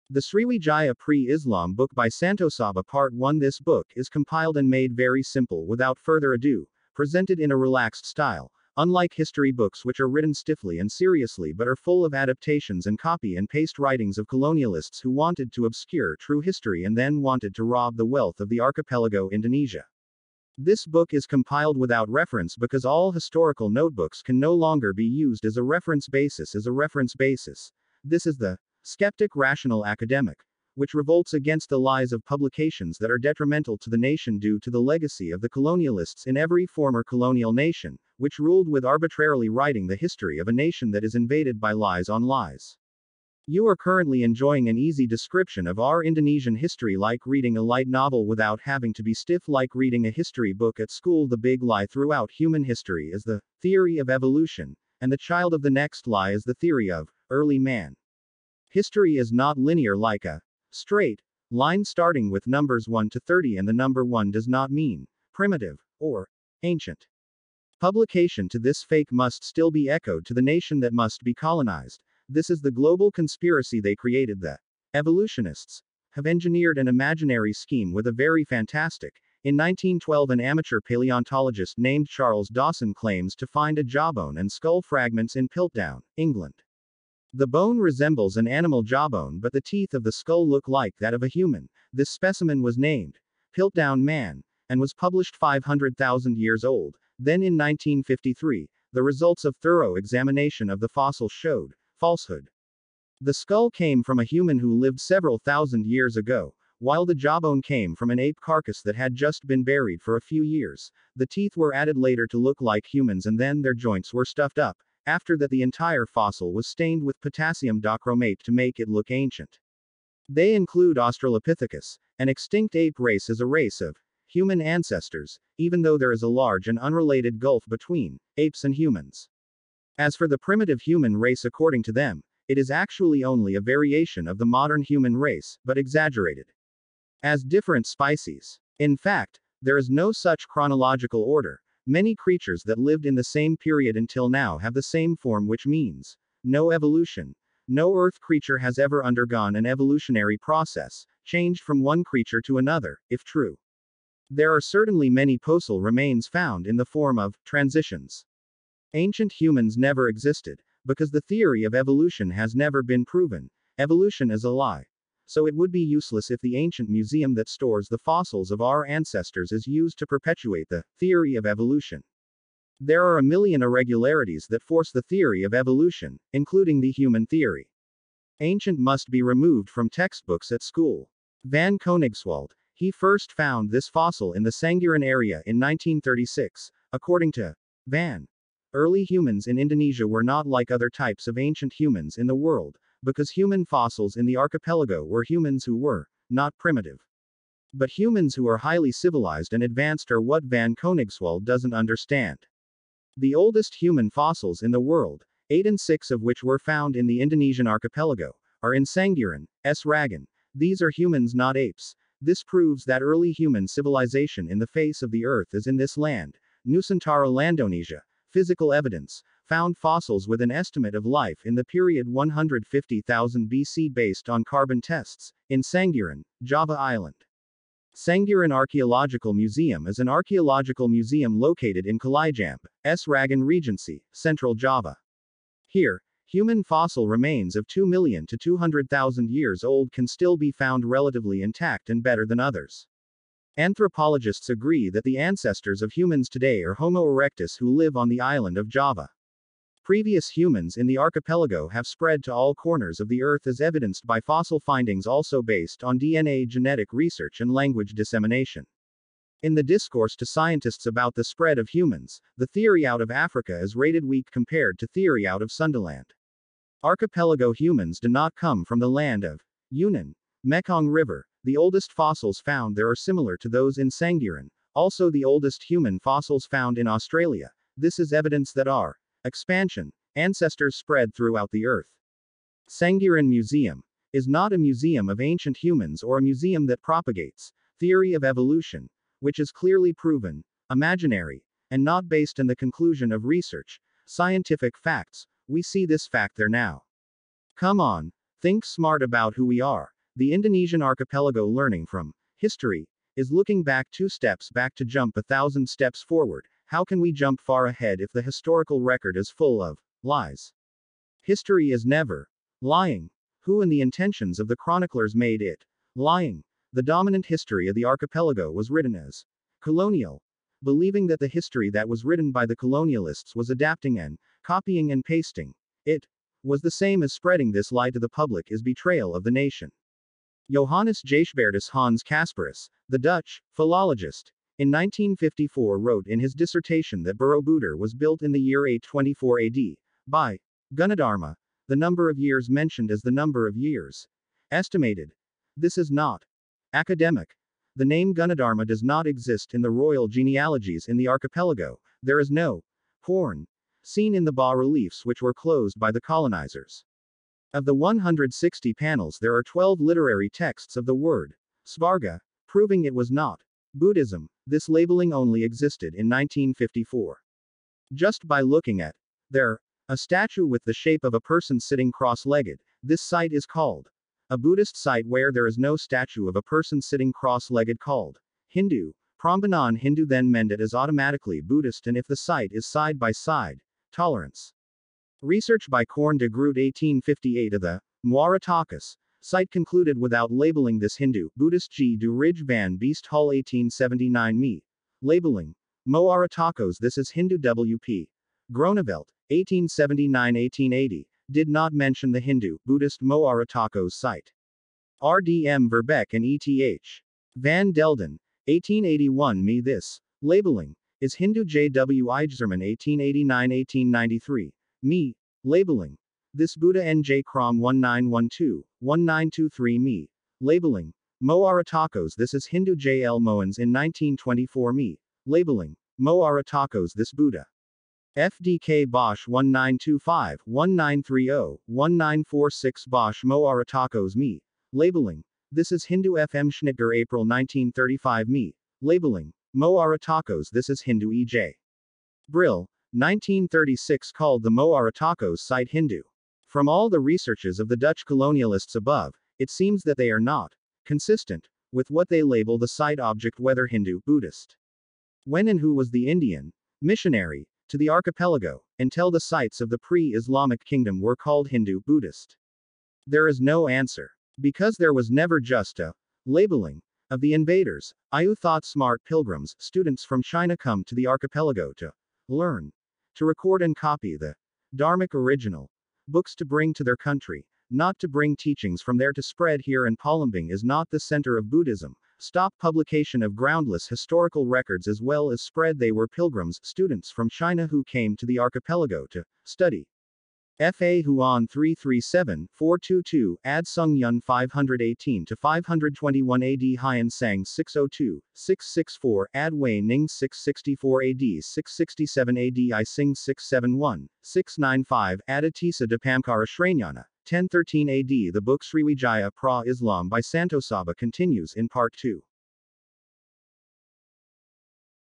The Srivijaya pre-Islam book by Santosaba Part 1. This book is compiled and made very simple without further ado, presented in a relaxed style, unlike history books which are written stiffly and seriously but are full of adaptations and copy and paste writings of colonialists who wanted to obscure true history and then wanted to rob the wealth of the archipelago Indonesia. This book is compiled without reference because all historical notebooks can no longer be used as a reference basis. This is the skeptic rational academic, which revolts against the lies of publications that are detrimental to the nation due to the legacy of the colonialists in every former colonial nation, which ruled with arbitrarily writing the history of a nation that is invaded by lies on lies. You are currently enjoying an easy description of our Indonesian history, like reading a light novel without having to be stiff, like reading a history book at school. The big lie throughout human history is the theory of evolution, and the child of the next lie is the theory of early man. History is not linear like a straight line starting with numbers 1 to 30, and the number 1 does not mean primitive or ancient. Publication to this fake must still be echoed to the nation that must be colonized. This is the global conspiracy they created. The evolutionists have engineered an imaginary scheme with a very fantastic. In 1912, an amateur paleontologist named Charles Dawson claims to find a jawbone and skull fragments in Piltdown, England. The bone resembles an animal jawbone, but the teeth of the skull look like that of a human. This specimen was named Piltdown Man and was published 500,000 years old. Then in 1953, the results of thorough examination of the fossil showed falsehood. The skull came from a human who lived several thousand years ago, while the jawbone came from an ape carcass that had just been buried for a few years. The teeth were added later to look like humans, and then their joints were stuffed up. After that, the entire fossil was stained with potassium dichromate to make it look ancient. They include Australopithecus, an extinct ape race, as a race of human ancestors, even though there is a large and unrelated gulf between apes and humans. As for the primitive human race, according to them, it is actually only a variation of the modern human race, but exaggerated as different species. In fact, there is no such chronological order. Many creatures that lived in the same period until now have the same form, which means no evolution. No earth creature has ever undergone an evolutionary process, changed from one creature to another, if true. There are certainly many fossil remains found in the form of transitions. Ancient humans never existed, because the theory of evolution has never been proven. Evolution is a lie. So it would be useless if the ancient museum that stores the fossils of our ancestors is used to perpetuate the theory of evolution. There are a million irregularities that force the theory of evolution, including the human theory. Ancient must be removed from textbooks at school. Van Koningswald, he first found this fossil in the Sangiran area in 1936, according to Van. Early humans in Indonesia were not like other types of ancient humans in the world, because human fossils in the archipelago were humans who were not primitive, but humans who are highly civilized and advanced, are what Van Koningswald doesn't understand. The oldest human fossils in the world, 8 and 6 of which were found in the Indonesian archipelago, are in Sangiran, Sragen. These are humans, not apes. This proves that early human civilization in the face of the earth is in this land, Nusantara Landonesia. Physical evidence found fossils with an estimate of life in the period 150,000 BC based on carbon tests in Sangiran, Java Island. Sangiran Archaeological Museum is an archaeological museum located in Kalijamp, Sragen Regency, Central Java. Here, human fossil remains of 2 million to 200,000 years old can still be found relatively intact and better than others. Anthropologists agree that the ancestors of humans today are Homo erectus, who live on the island of Java. Previous humans in the archipelago have spread to all corners of the earth, as evidenced by fossil findings also based on DNA genetic research and language dissemination. In the discourse to scientists about the spread of humans, the theory out of Africa is rated weak compared to theory out of Sundaland. Archipelago humans do not come from the land of Yunnan, Mekong River. The oldest fossils found there are similar to those in Sangiran, also the oldest human fossils found in Australia. This is evidence that our expansion ancestors spread throughout the earth. Sangiran Museum is not a museum of ancient humans or a museum that propagates theory of evolution, which is clearly proven imaginary and not based on the conclusion of research, scientific facts. We see this fact there now. Come on, think smart about who we are. The Indonesian archipelago learning from history is looking back 2 steps back to jump 1,000 steps forward. How can we jump far ahead if the historical record is full of lies? History is never lying. Who and the intentions of the chroniclers made it lying? The dominant history of the archipelago was written as colonial, believing that the history that was written by the colonialists was adapting and copying and pasting. It was the same as spreading this lie to the public is betrayal of the nation. Johannes Gijsbertus Hans Casparus, the Dutch philologist, in 1954 wrote in his dissertation that Borobudur was built in the year 824 AD, by Gunadarma, the number of years mentioned as the number of years estimated. This is not academic. The name Gunadarma does not exist in the royal genealogies in the archipelago. There is no horn seen in the bas-reliefs which were closed by the colonizers. Of the 160 panels, there are 12 literary texts of the word Svarga, proving it was not Buddhism. This labeling only existed in 1954. Just by looking at a statue with the shape of a person sitting cross-legged, this site is called a Buddhist site. Where there is no statue of a person sitting cross-legged called Hindu, Prambanan Hindu, then meant it is automatically Buddhist, and if the site is side by side, tolerance. Research by Korn de Groot 1858 of the Muaratakas site concluded without labeling this Hindu, Buddhist G. du Ridge van Beest Hall 1879 me. Labeling Muaratakos this is Hindu W.P. Gronevelt, 1879-1880, did not mention the Hindu, Buddhist Muaratakos site. R.D.M. Verbeek and E.T.H. Van Delden, 1881 me. This labeling is Hindu J.W. Ijzerman 1889-1893. Me. Labeling. This Buddha N.J. Krom 1912-1923 me. Labeling. Muaratakos this is Hindu J.L. Moens in 1924 me. Labeling. Muaratakos this Buddha. FDK Bosch 1925-1930-1946 Bosch Muaratakos me. Labeling. This is Hindu F.M. Schnitger April 1935 me. Labeling. Muaratakos this is Hindu E.J. Brill, 1936 called the Muaratakos site Hindu. From all the researches of the Dutch colonialists above, it seems that they are not consistent with what they label the site object, whether Hindu, Buddhist. When and who was the Indian missionary to the archipelago, until the sites of the pre-Islamic kingdom were called Hindu, Buddhist? There is no answer. Because there was never just a labeling of the invaders. IU thought smart pilgrims, students from China, come to the archipelago to learn, to record and copy the Dharmic original books to bring to their country, not to bring teachings from there to spread here, and Palembang is not the center of Buddhism. Stop publication of groundless historical records as well as spread. They were pilgrims, students from China who came to the archipelago to study. Fa Huan 337-422, Ad Sung Yun 518-521 AD, Hyan Sang 602-664, Ad Wei Ning 664 AD 667 AD, I Sing 671-695, Ad Atisa de Pamkara Shranyana, 1013 AD. The book Srivijaya Pra Islam by Santosaba continues in Part 2.